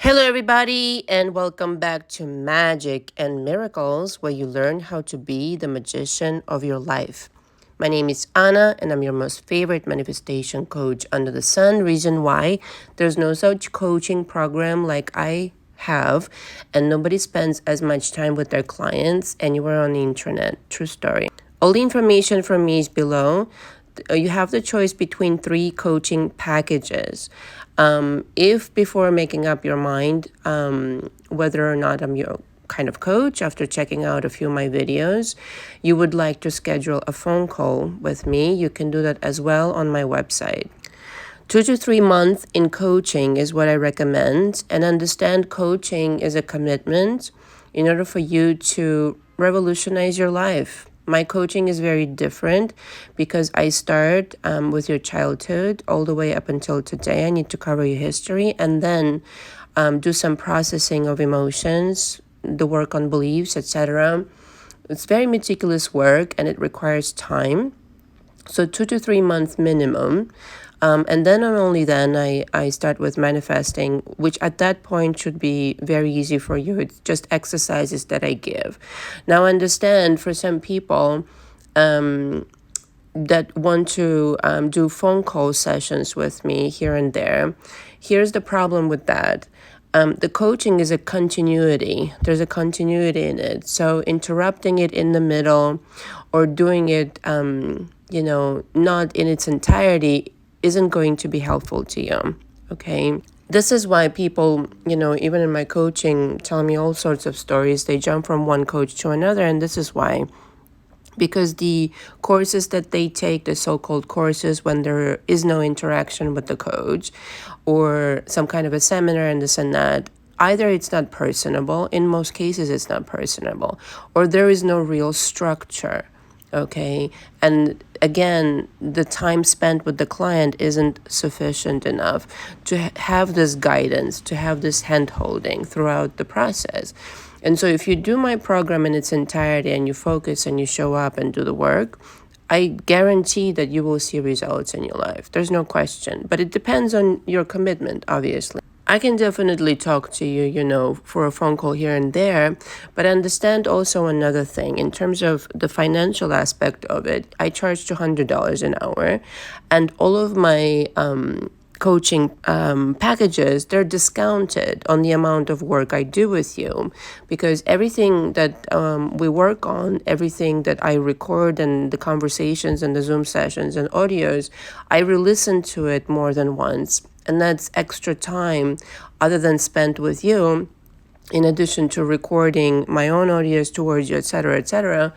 Hello, everybody, and welcome back to Magic and Miracles, where you learn how to be the magician of your life. My name is Anna, and I'm your most favorite manifestation coach under the sun. Reason why there's no such coaching program like I have, and nobody spends as much time with their clients anywhere on the internet. True story. All the information from me is below. You have the choice between 3 coaching packages. If before making up your mind whether or not I'm your kind of coach, after checking out a few of my videos, you would like to schedule a phone call with me, you can do that as well on my website. 2 to 3 months in coaching is what I recommend, and understand coaching is a commitment in order for you to revolutionize your life. My coaching is very different because I start with your childhood all the way up until today. I need to cover your history and then do some processing of emotions, the work on beliefs, etc. It's very meticulous work and it requires time. So 2 to 3 months minimum. And then and only then I start with manifesting, which at that point should be very easy for you. It's just exercises that I give. Now understand, for some people that want to do phone call sessions with me here and there, here's the problem with that. The coaching is a continuity. There's a continuity in it. So interrupting it in the middle or doing it, not in its entirety isn't going to be helpful to you, okay? This is why people, even in my coaching, tell me all sorts of stories. They jump from one coach to another, and this is why. Because the courses that they take, the so-called courses, when there is no interaction with the coach or some kind of a seminar and this and that, either it's not personable, in most cases it's not personable, or there is no real structure. Okay. And again, the time spent with the client isn't sufficient enough to have this guidance, to have this hand holding throughout the process. And so if you do my program in its entirety and you focus and you show up and do the work, I guarantee that you will see results in your life. There's no question. But it depends on your commitment, obviously. I can definitely talk to you, for a phone call here and there, but understand also another thing. In terms of the financial aspect of it, I charge $200 an hour, and all of my coaching packages, they're discounted on the amount of work I do with you, because everything that we work on, everything that I record and the conversations and the Zoom sessions and audios, I re-listen to it more than once. And that's extra time other than spent with you, in addition to recording my own audios towards you, etc., etc.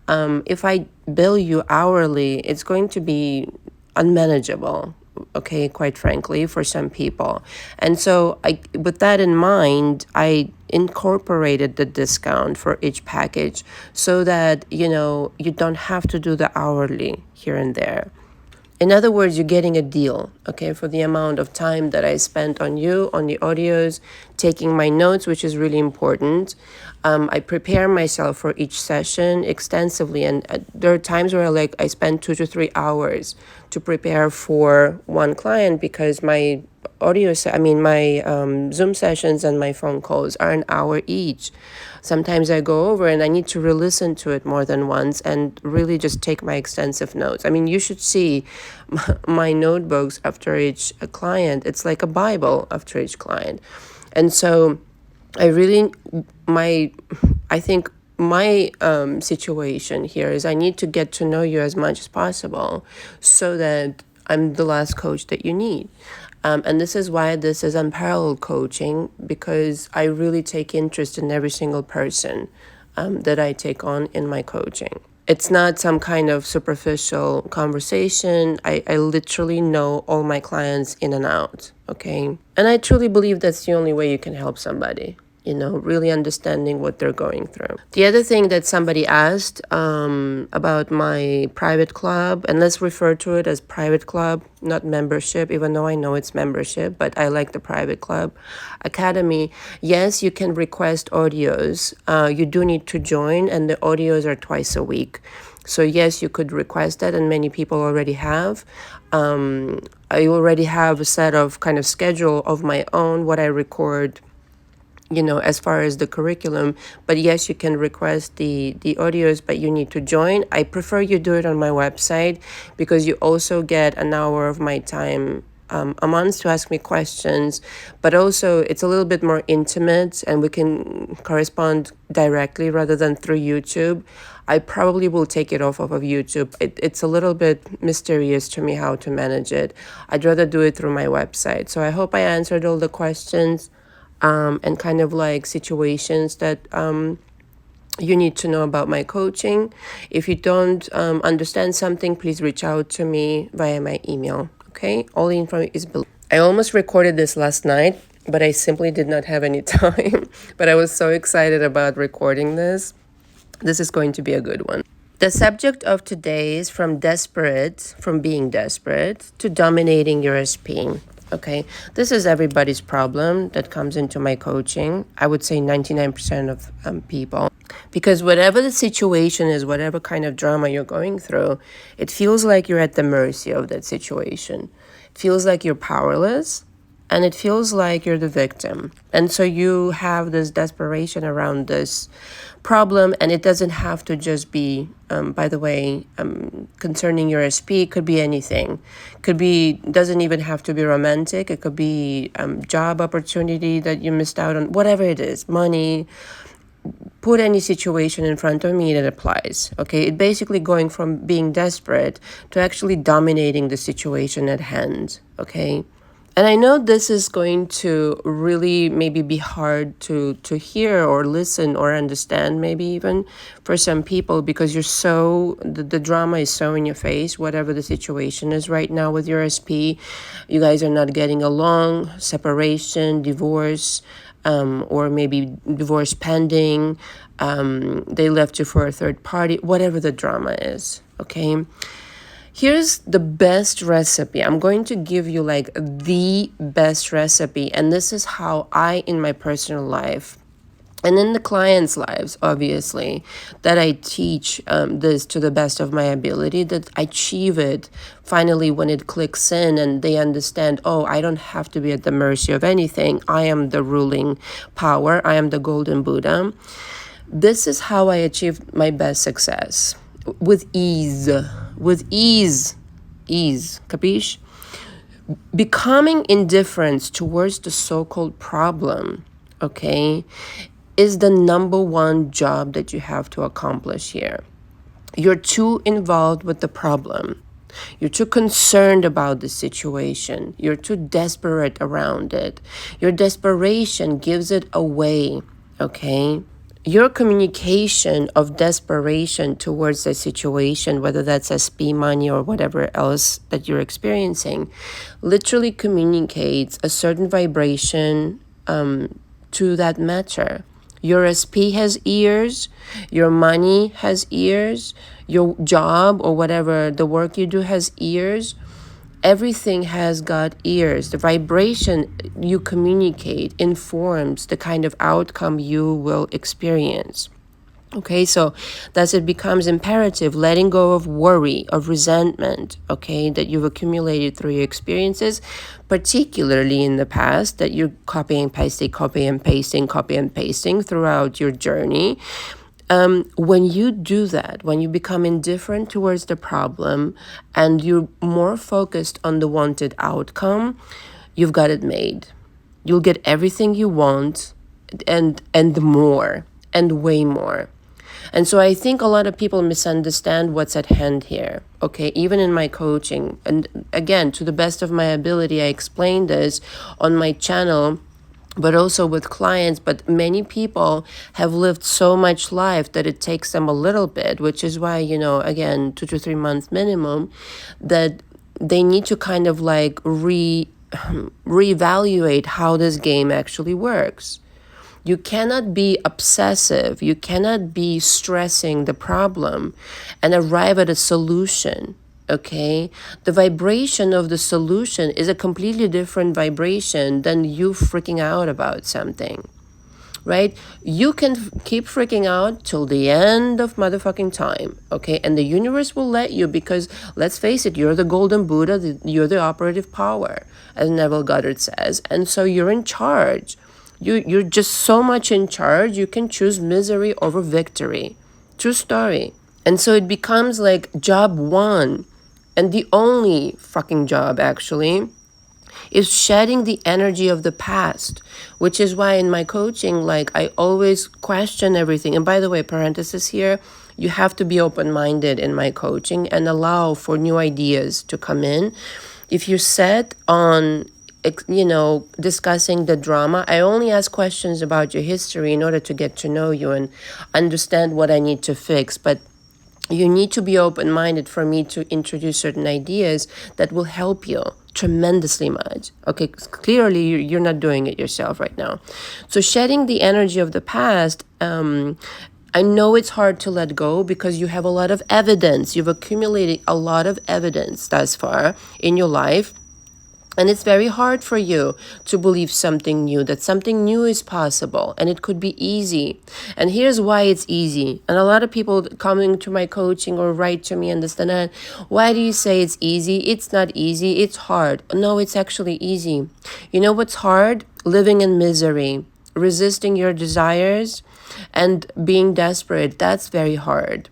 If I bill you hourly, it's going to be unmanageable, okay, quite frankly, for some people. And so with that in mind, I incorporated the discount for each package so that, you don't have to do the hourly here and there. In other words, you're getting a deal, okay, for the amount of time that I spent on you, on the audios, taking my notes, which is really important. I prepare myself for each session extensively, and there are times where I spend 2 to 3 hours to prepare for one client, because my my Zoom sessions and my phone calls are an hour each. Sometimes I go over and I need to re-listen to it more than once and really just take my extensive notes. You should see my notebooks after each client. It's like a Bible after each client. And so I think my situation here is I need to get to know you as much as possible so that I'm the last coach that you need. And this is why this is unparalleled coaching, because I really take interest in every single person that I take on in my coaching. It's not some kind of superficial conversation. I literally know all my clients in and out, okay? And I truly believe that's the only way you can help somebody, really understanding what they're going through. The other thing that somebody asked about my private club, and let's refer to it as private club, not membership, even though I know it's membership, but I like the private club academy. Yes, you can request audios. You do need to join, and the audios are twice a week. So yes, you could request that, and many people already have. I already have a set of kind of schedule of my own, what I record as far as the curriculum. But yes, you can request the audios, but you need to join. I prefer you do it on my website, because you also get an hour of my time a month to ask me questions, but also it's a little bit more intimate and we can correspond directly rather than through YouTube. I probably will take it off of YouTube. It's a little bit mysterious to me how to manage it. I'd rather do it through my website. So I hope I answered all the questions and kind of like situations that you need to know about my coaching. If you don't understand something, please reach out to me via my email. Okay, all the info is below. I almost recorded this last night, but I simply did not have any time. But I was so excited about recording this. This is going to be a good one. The subject of today is from being desperate to dominating your SP. Okay, this is everybody's problem that comes into my coaching. I would say 99% of people. Because whatever the situation is, whatever kind of drama you're going through, it feels like you're at the mercy of that situation. It feels like you're powerless, and it feels like you're the victim. And so you have this desperation around this problem, and it doesn't have to just be, by the way, concerning your SP, it could be anything. Doesn't even have to be romantic. It could be job opportunity that you missed out on, whatever it is, money. Put any situation in front of me that applies. Okay, it basically going from being desperate to actually dominating the situation at hand. Okay, and I know this is going to really maybe be hard to hear or listen or understand, maybe even for some people, because the drama is so in your face. Whatever the situation is right now with your SP, you guys are not getting along, separation, divorce. Or maybe divorce pending, they left you for a third party, whatever the drama is, okay? Here's the best recipe. I'm going to give you like the best recipe, and this is how I, in my personal life, and in the clients' lives, obviously, that I teach this to the best of my ability, that I achieve it finally when it clicks in and they understand, oh, I don't have to be at the mercy of anything. I am the ruling power. I am the golden Buddha. This is how I achieved my best success. With ease. With ease. Ease. Capiche? Becoming indifferent towards the so-called problem, okay, is the number one job that you have to accomplish here. You're too involved with the problem. You're too concerned about the situation. You're too desperate around it. Your desperation gives it away, okay? Your communication of desperation towards the situation, whether that's SP money or whatever else that you're experiencing, literally communicates a certain vibration to that matter. Your SP has ears, your money has ears, your job or whatever the work you do has ears. Everything has got ears. The vibration you communicate informs the kind of outcome you will experience. Okay, so thus it becomes imperative letting go of worry, of resentment, okay, that you've accumulated through your experiences, particularly in the past, that you're copy and pasting throughout your journey. When you do that, when you become indifferent towards the problem and you're more focused on the wanted outcome, you've got it made. You'll get everything you want and more and way more. And so I think a lot of people misunderstand what's at hand here, okay, even in my coaching. And again, to the best of my ability, I explain this on my channel, but also with clients. But many people have lived so much life that it takes them a little bit, which is why, again, 2 to 3 months minimum, that they need to kind of like reevaluate how this game actually works. You cannot be obsessive. You cannot be stressing the problem and arrive at a solution, okay? The vibration of the solution is a completely different vibration than you freaking out about something, right? You can keep freaking out till the end of motherfucking time, okay? And the universe will let you, because let's face it, you're the golden Buddha, you're the operative power, as Neville Goddard says. And so you're in charge. You're just so much in charge, you can choose misery over victory. True story. And so it becomes like job one, and the only fucking job actually, is shedding the energy of the past, which is why in my coaching, like, I always question everything. And by the way, parenthesis here, you have to be open-minded in my coaching and allow for new ideas to come in. If you're set on, discussing the drama, I only ask questions about your history in order to get to know you and understand what I need to fix. But you need to be open-minded for me to introduce certain ideas that will help you tremendously much. Okay, clearly you're not doing it yourself right now. So shedding the energy of the past, I know it's hard to let go because you have a lot of evidence. You've accumulated a lot of evidence thus far in your life. And it's very hard for you to believe something new, that something new is possible and it could be easy. And here's why it's easy. And a lot of people coming to my coaching or write to me and this and that, why do you say it's easy? It's not easy, it's hard. No, it's actually easy. You know what's hard? Living in misery, resisting your desires and being desperate. That's very hard.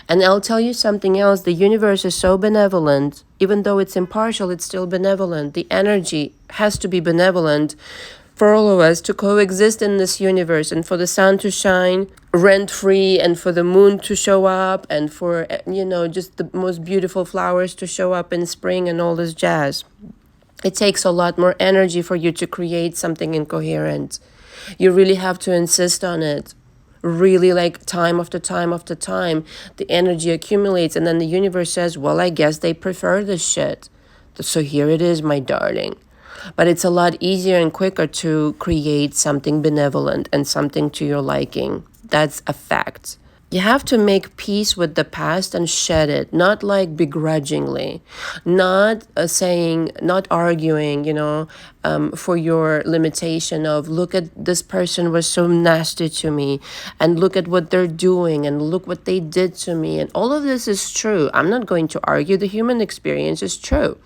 And I'll tell you something else. The universe is so benevolent. Even though it's impartial, it's still benevolent. The energy has to be benevolent for all of us to coexist in this universe, and for the sun to shine rent-free, and for the moon to show up, and for, just the most beautiful flowers to show up in spring and all this jazz. It takes a lot more energy for you to create something incoherent. You really have to insist on it. Really, like, time after time after time, the energy accumulates, and then the universe says, well, I guess they prefer this shit. So here it is, my darling. But it's a lot easier and quicker to create something benevolent and something to your liking. That's a fact. You have to make peace with the past and shed it, not like begrudgingly, not not arguing, for your limitation of, look at this person was so nasty to me, and look at what they're doing, and look what they did to me. And all of this is true. I'm not going to argue. The human experience is true.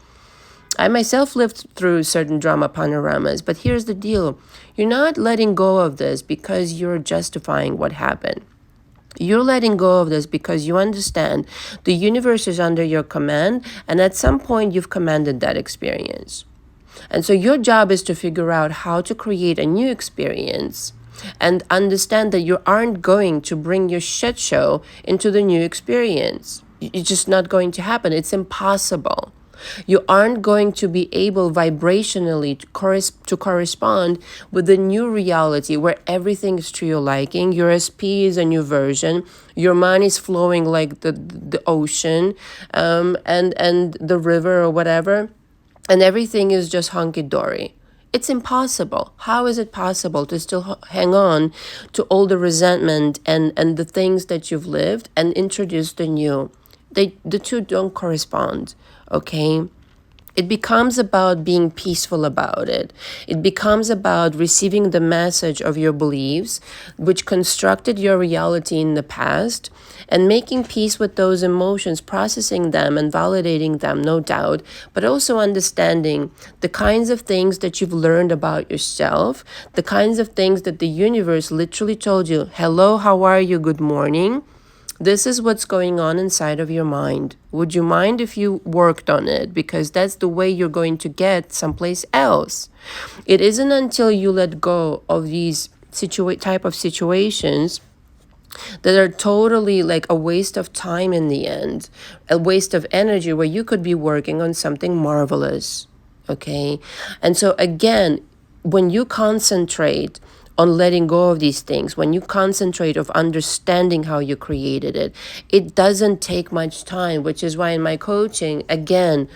I myself lived through certain drama panoramas, but here's the deal. You're not letting go of this because you're justifying what happened. You're letting go of this because you understand the universe is under your command, and at some point you've commanded that experience. And so your job is to figure out how to create a new experience and understand that you aren't going to bring your shit show into the new experience. It's just not going to happen. It's impossible. You aren't going to be able vibrationally to correspond with the new reality where everything is to your liking. Your SP is a new version. Your mind is flowing like the ocean and the river or whatever. And everything is just hunky-dory. It's impossible. How is it possible to still hang on to all the resentment and the things that you've lived and introduce the new? The two don't correspond. Okay, it becomes about being peaceful about it. It becomes about receiving the message of your beliefs, which constructed your reality in the past, and making peace with those emotions, processing them and validating them, no doubt, but also understanding the kinds of things that you've learned about yourself, the kinds of things that the universe literally told you, hello, how are you, good morning. This is what's going on inside of your mind. Would you mind if you worked on it? Because that's the way you're going to get someplace else. It isn't until you let go of these type of situations that are totally like a waste of time in the end, a waste of energy where you could be working on something marvelous. Okay? And so again, when you concentrate on letting go of these things, when you concentrate of understanding how you created it, it doesn't take much time, which is why in my coaching, again,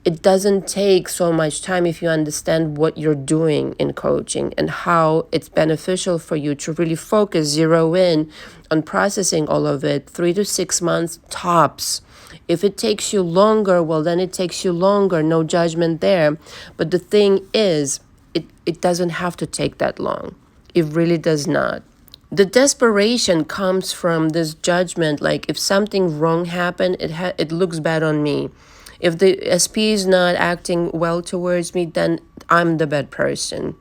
it doesn't take so much time if you understand what you're doing in coaching and how it's beneficial for you to really focus, zero in on processing all of it, 3 to 6 months tops. If it takes you longer, well, then it takes you longer, no judgment there. But the thing is, it doesn't have to take that long. It really does not. The desperation comes from this judgment, like if something wrong happened, it looks bad on me. If the SP is not acting well towards me, then I'm the bad person.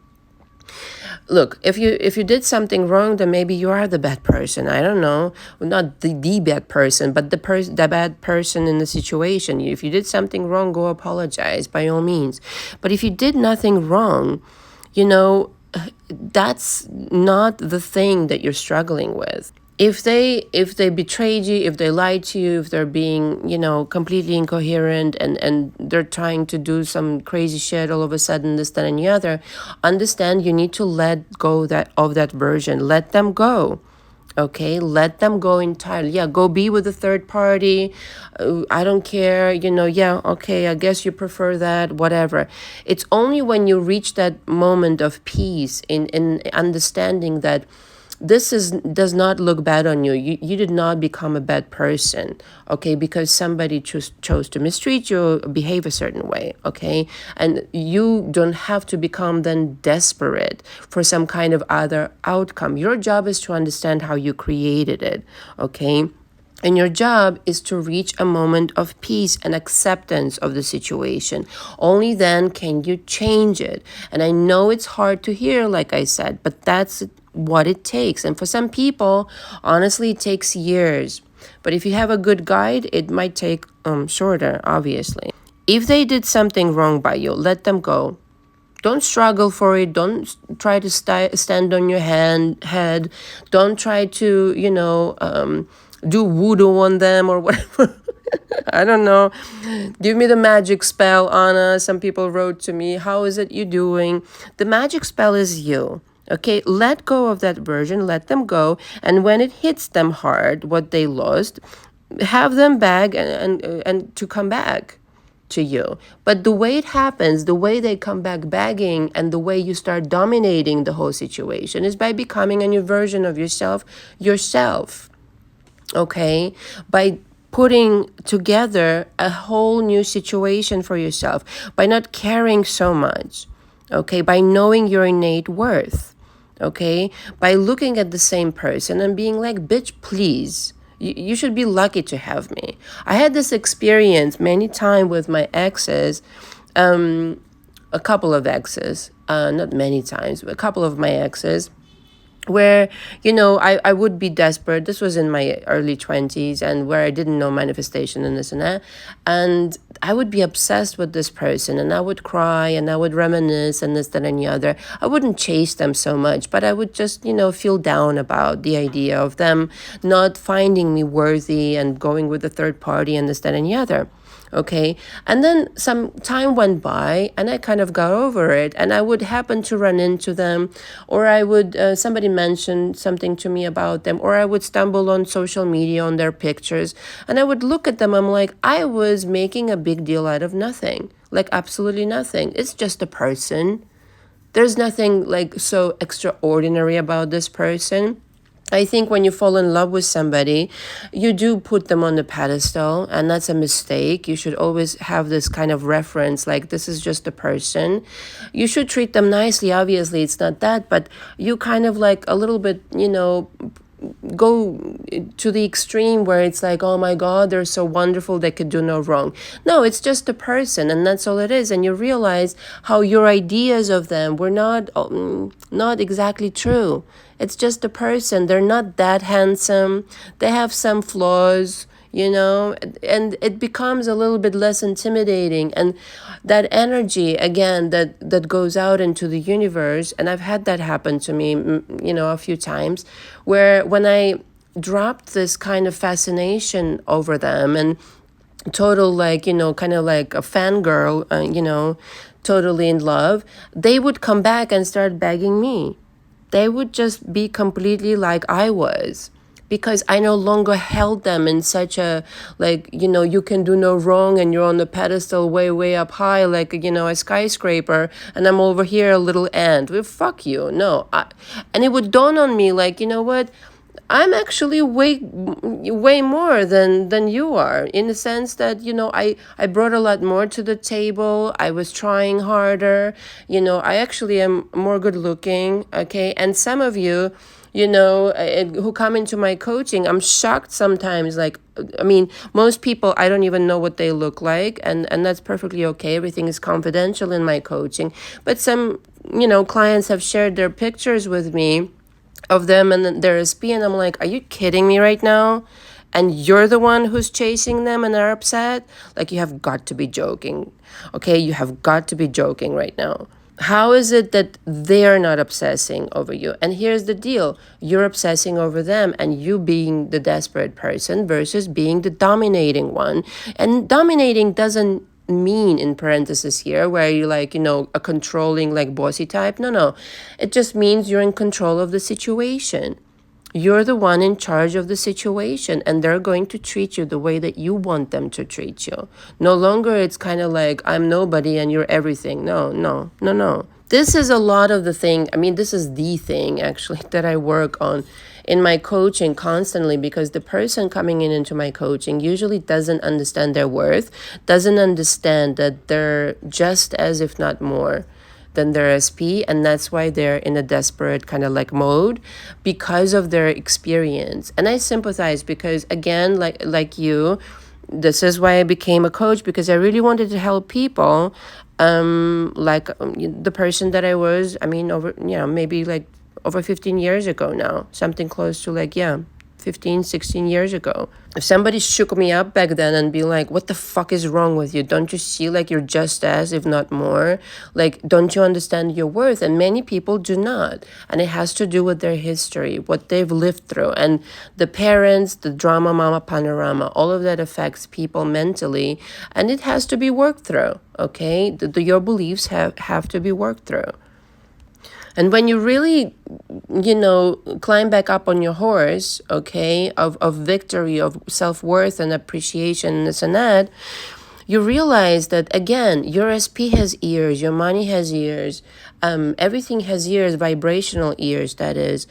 Look, if you did something wrong, then maybe you are the bad person. I don't know, not the bad person, but the bad person in the situation. If you did something wrong, go apologize by all means. But if you did nothing wrong, you know, that's not the thing that you're struggling with. If they betrayed you, if they lied to you, if they're being, completely incoherent, and they're trying to do some crazy shit all of a sudden, this, that, and the other, understand you need to let go of that version. Let them go. Okay, let them go entirely. Yeah, go be with the third party. I don't care, yeah, okay, I guess you prefer that, whatever. It's only when you reach that moment of peace in understanding that does not look bad on you. You did not become a bad person, okay, because somebody chose to mistreat you, behave a certain way, okay? And you don't have to become then desperate for some kind of other outcome. Your job is to understand how you created it, okay? And your job is to reach a moment of peace and acceptance of the situation. Only then can you change it. And I know it's hard to hear, like I said, but that's what it takes. And for some people, honestly, it takes years. But if you have a good guide, it might take shorter, obviously. If they did something wrong by you, let them go. Don't struggle for it. Don't try to stand on your head. Don't try to, do voodoo on them or whatever. I don't know. Give me the magic spell, Anna. Some people wrote to me, how is it you doing? The magic spell is you. Okay, let go of that version, let them go. And when it hits them hard, what they lost, have them back and to come back to you. But the way it happens, the way they come back begging, and the way you start dominating the whole situation is by becoming a new version of yourself. Okay, by putting together a whole new situation for yourself, by not caring so much, okay, by knowing your innate worth, okay, by looking at the same person and being like, bitch, please, you should be lucky to have me. I had this experience many times with my exes, a couple of exes, not many times, but a couple of my exes, where I would be desperate. This was in my early 20s, and where I didn't know manifestation and this and that, and I would be obsessed with this person, and I would cry and I would reminisce and this, that, and the other. I wouldn't chase them so much, but I would just feel down about the idea of them not finding me worthy and going with a third party and this, that, and the other. Okay. And then some time went by and I kind of got over it, and I would happen to run into them, or I would, somebody mentioned something to me about them, or I would stumble on social media on their pictures, and I would look at them. I'm like, I was making a big deal out of nothing, like absolutely nothing. It's just a person. There's nothing like so extraordinary about this person. I think when you fall in love with somebody, you do put them on the pedestal, and that's a mistake. You should always have this kind of reference, like this is just a person. You should treat them nicely. Obviously, it's not that, but you kind of like a little bit, go to the extreme where it's like, oh my God, they're so wonderful, they could do no wrong. No, it's just a person, and that's all it is. And you realize how your ideas of them were not exactly true. It's just a person. They're not that handsome. They have some flaws, and it becomes a little bit less intimidating. And that energy, again, that goes out into the universe, and I've had that happen to me, a few times, where when I dropped this kind of fascination over them and total, like, kind of like a fangirl, totally in love, they would come back and start begging me. They would just be completely like I was, because I no longer held them in such a, like, you can do no wrong, and you're on the pedestal way, way up high, like, a skyscraper, and I'm over here a little ant. Well, fuck you. No. And it would dawn on me, like, you know what? I'm actually way more than you are, in the sense that, I brought a lot more to the table. I was trying harder. I actually am more good looking. Okay. And some of you, who come into my coaching. I'm shocked sometimes. Like, I mean, most people, I don't even know what they look like, and that's perfectly okay. Everything is confidential in my coaching. But some, clients have shared their pictures with me of them and their SP, and I'm like, are you kidding me right now? And you're the one who's chasing them and are upset? Like, you have got to be joking. Okay, you have got to be joking right now. How is it that they're not obsessing over you? And here's the deal. You're obsessing over them and you being the desperate person versus being the dominating one. And dominating doesn't mean, in parentheses here, where you're like, a controlling, like, bossy type. No. It just means you're in control of the situation. You're the one in charge of the situation, and they're going to treat you the way that you want them to treat you. No longer it's kind of like, I'm nobody and you're everything. No. This is a lot of the thing. I mean, this is the thing, actually, that I work on in my coaching constantly, because the person coming into my coaching usually doesn't understand their worth, doesn't understand that they're just as, if not more, than their SP, and that's why they're in a desperate kind of like mode because of their experience. And I sympathize because, again, like you, this is why I became a coach, because I really wanted to help people, the person that I was, I mean, over, maybe like over 15 years ago now, something close to 15, 16 years ago. If somebody shook me up back then and be like, what the fuck is wrong with you? Don't you see like you're just as, if not more? Like, don't you understand your worth? And many people do not. And it has to do with their history, what they've lived through. And the parents, the drama mama panorama, all of that affects people mentally. And it has to be worked through, okay? Your beliefs have to be worked through. And when you really, climb back up on your horse, okay, of victory, of self-worth and appreciation and this and that, you realize that, again, your SP has ears, your money has ears, everything has ears, vibrational ears, that is.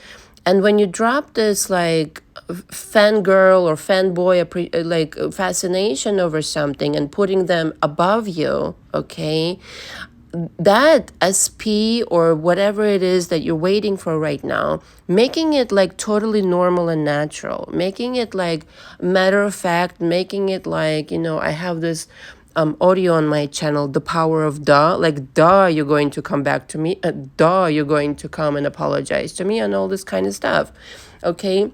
And when you drop this, like, fangirl or fanboy, fascination over something and putting them above you, okay, that SP or whatever it is that you're waiting for right now, making it like totally normal and natural, making it like matter of fact, making it like, I have this audio on my channel, The Power of Duh, like, duh, you're going to come back to me, duh, you're going to come and apologize to me and all this kind of stuff, okay?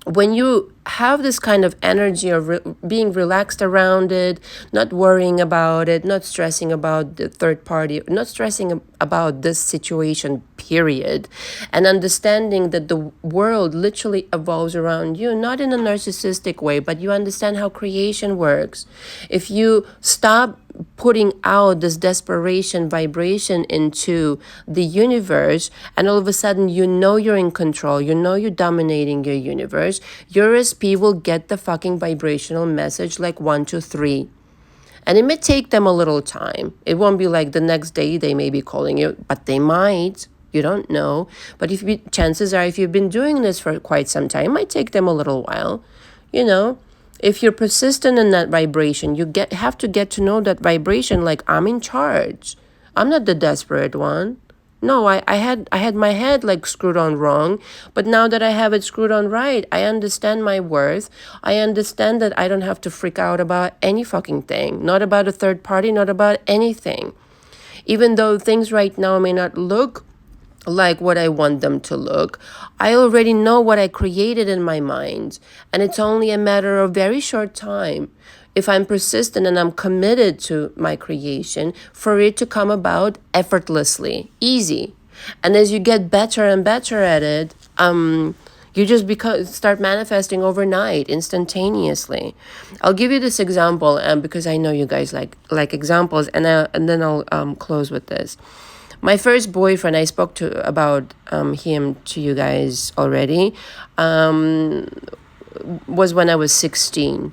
When you have this kind of energy of being relaxed around it, not worrying about it, not stressing about the third party, not stressing about this situation, period, and understanding that the world literally evolves around you, not in a narcissistic way, but you understand how creation works. If you stop putting out this desperation vibration into the universe, and all of a sudden you're in control, you're dominating your universe, your SP will get the fucking vibrational message like 1, 2, 3. And it may take them a little time. It won't be like the next day they may be calling you, but they might. You don't know. But chances are, if you've been doing this for quite some time, it might take them a little while, If you're persistent in that vibration, you have to get to know that vibration like, I'm in charge. I'm not the desperate one. No, I had my head like screwed on wrong, but now that I have it screwed on right, I understand my worth. I understand that I don't have to freak out about any fucking thing, not about a third party, not about anything. Even though things right now may not look like what I want them to look, I already know what I created in my mind, and it's only a matter of very short time, if I'm persistent and I'm committed to my creation, for it to come about effortlessly, easy. And as you get better and better at it, you just start manifesting overnight, instantaneously. I'll give you this example, because I know you guys like examples, and then I'll close with this. My first boyfriend, I spoke about him to you guys already, was when I was 16.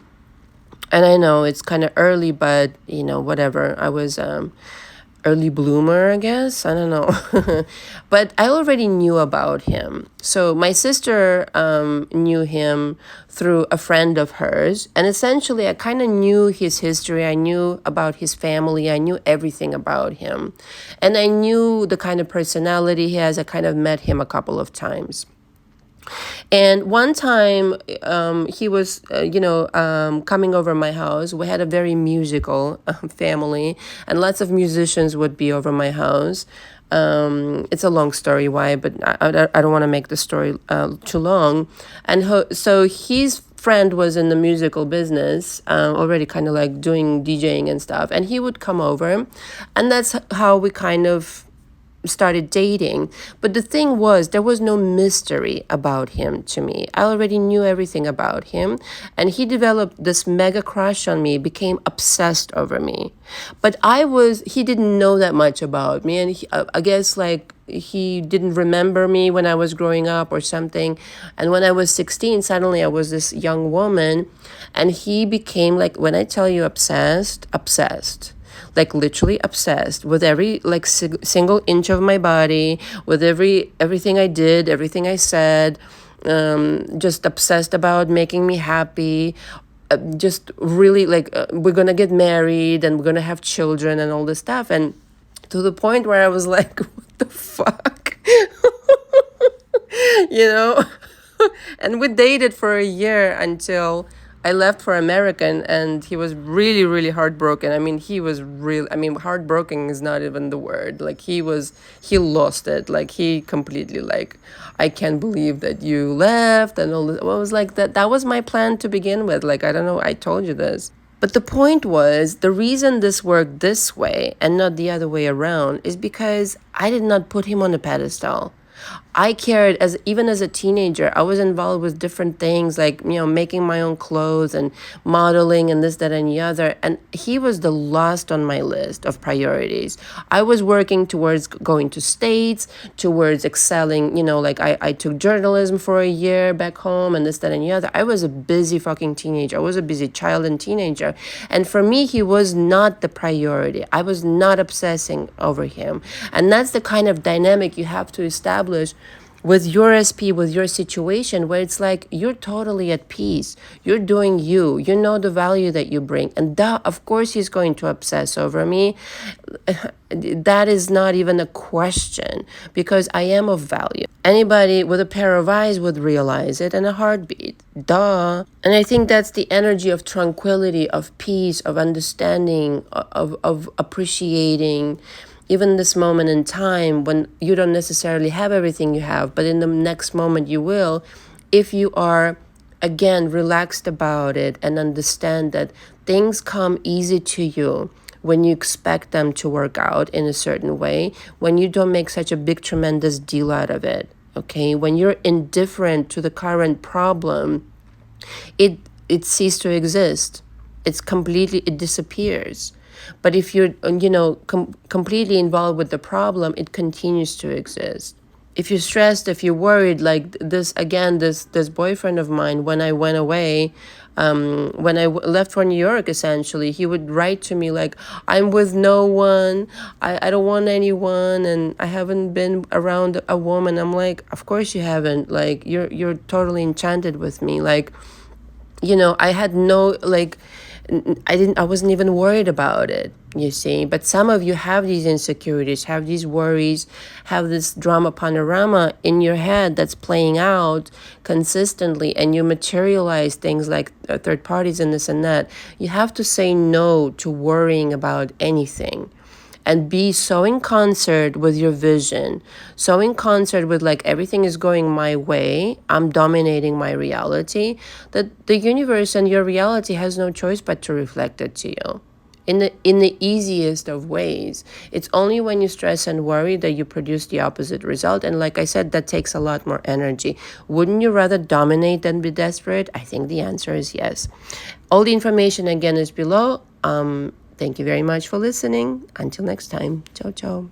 And I know it's kind of early, but, whatever. I was early bloomer, I guess. I don't know. But I already knew about him. So my sister knew him through a friend of hers. And essentially, I kind of knew his history. I knew about his family. I knew everything about him. And I knew the kind of personality he has. I kind of met him a couple of times. And one time, he was, coming over my house. We had a very musical family, and lots of musicians would be over my house. It's a long story why, but I don't want to make the story too long. And so his friend was in the musical business, already kind of like doing DJing and stuff. And he would come over, and that's how we kind of started dating. But the thing was, there was no mystery about him to me. I already knew everything about him, and he developed this mega crush on me, became obsessed over me. But he didn't know that much about me, and I guess like he didn't remember me when I was growing up or something. And when I was 16, suddenly I was this young woman, and he became, like, when I tell you obsessed, like literally obsessed with every like single inch of my body, with everything I did, everything I said, just obsessed about making me happy. Just really like, we're gonna get married and we're gonna have children and all this stuff. And to the point where I was like, what the fuck? you know? And we dated for a year until I left for America, and he was really, really heartbroken. I mean, heartbroken is not even the word. Like, he lost it. Like, he completely, like, I can't believe that you left and all this. Well, I was like, that was my plan to begin with. Like, I don't know, I told you this. But the point was, the reason this worked this way and not the other way around is because I did not put him on a pedestal. I cared, even as a teenager. I was involved with different things, like, making my own clothes and modeling and this, that, and the other. And he was the last on my list of priorities. I was working towards going to States, towards excelling, like I took journalism for a year back home and this, that, and the other. I was a busy fucking teenager. I was a busy child and teenager. And for me, he was not the priority. I was not obsessing over him. And that's the kind of dynamic you have to establish with your SP, with your situation, where it's like you're totally at peace. You're doing you. You know the value that you bring. And of course, he's going to obsess over me. That is not even a question, because I am of value. Anybody with a pair of eyes would realize it in a heartbeat. Duh. And I think that's the energy of tranquility, of peace, of understanding, of appreciating even this moment in time when you don't necessarily have everything you have, but in the next moment you will, if you are, again, relaxed about it and understand that things come easy to you when you expect them to work out in a certain way, when you don't make such a big, tremendous deal out of it, okay? When you're indifferent to the current problem, it ceases to exist. It disappears. But if you're, completely involved with the problem, it continues to exist. If you're stressed, if you're worried, like this boyfriend of mine, when I went away, when I left for New York, essentially, he would write to me like, I'm with no one, I don't want anyone, and I haven't been around a woman. I'm like, of course you haven't. Like, you're totally enchanted with me. Like, I had no, like, I wasn't even worried about it, you see. But some of you have these insecurities, have these worries, have this drama panorama in your head that's playing out consistently, and you materialize things like third parties and this and that. You have to say no to worrying about anything. And be so in concert with your vision, so in concert with, like, everything is going my way, I'm dominating my reality, that the universe and your reality has no choice but to reflect it to you in the easiest of ways. It's only when you stress and worry that you produce the opposite result. And like I said, that takes a lot more energy. Wouldn't you rather dominate than be desperate? I think the answer is yes. All the information again is below. Thank you very much for listening. Until next time. Ciao, ciao.